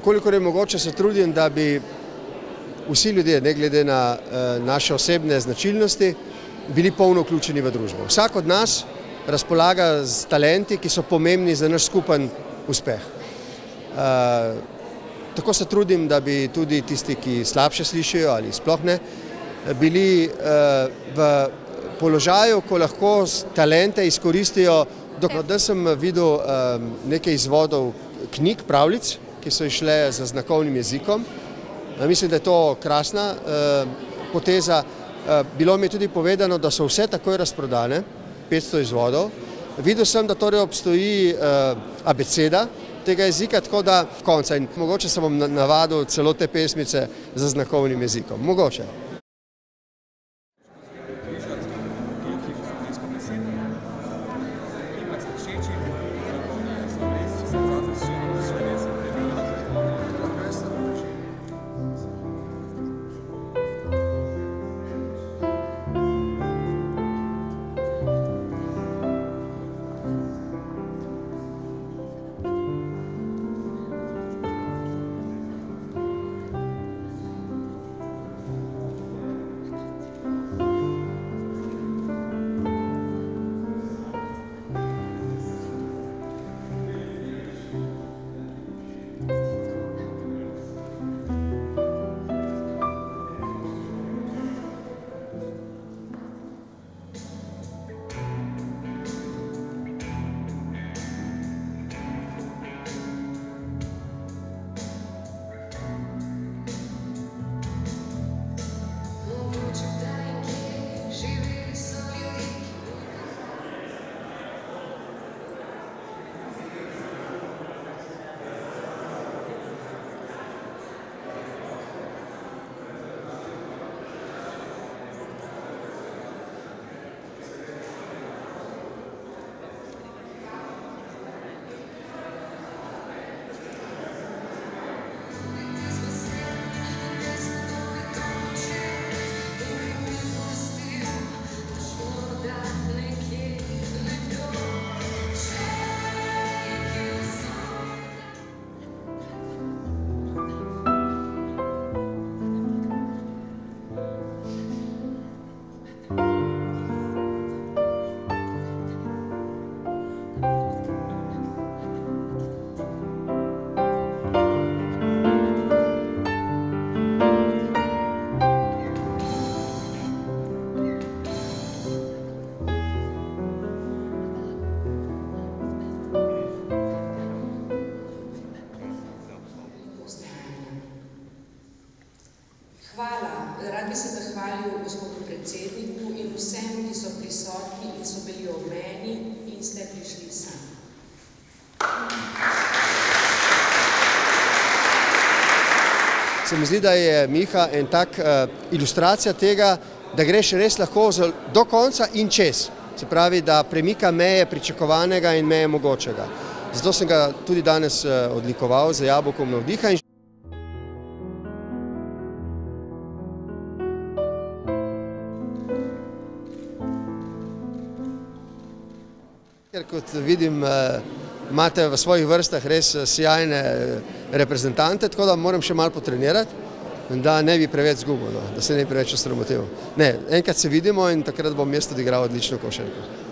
kolikor je mogoče, se trudim, da bi vsi ljudje, ne glede na naše osebne značilnosti, bili polno vključeni v družbo. Vsak od nas razpolaga z talenti, ki so pomembni za naš skupen uspeh. Tako se trudim, da bi tudi tisti, ki slabše slišijo ali sploh ne, bili v položaju, ko lahko talente izkoristijo. Zdaj sem videl nekaj izvodov knjig, pravljic, ki so išle za znakovnim jezikom. Mislim, da je to krasna poteza. Bilo mi je tudi povedano, da so vse takoj razprodane, 500 izvodov. Videl sem, da torej obstoji abeceda tega jezika, tako da konca. In mogoče se bom navadil celo te pesmice za znakovnim jezikom. Mogoče. Hvala. Rad bi se zahvalil gospodu predsedniku in vsem, ki so prisotni in so bili ob meni in ste prišli sem. Se mi zdi, da je Miha en tak ilustracija tega, da greš res lahko do konca in čez. Se pravi, da premika meje pričakovanega in meje mogočega. Zato sem ga tudi danes odlikoval z jabolkom navdiha. Ker kot vidim, imate v svojih vrstah res sjajne reprezentante, tako da moram še malo potrenirati, da ne bi preveč zgubil, da se ne bi preveč osramotil. Ne, enkrat se vidimo in takrat bom jaz tudi igral odlično košarko.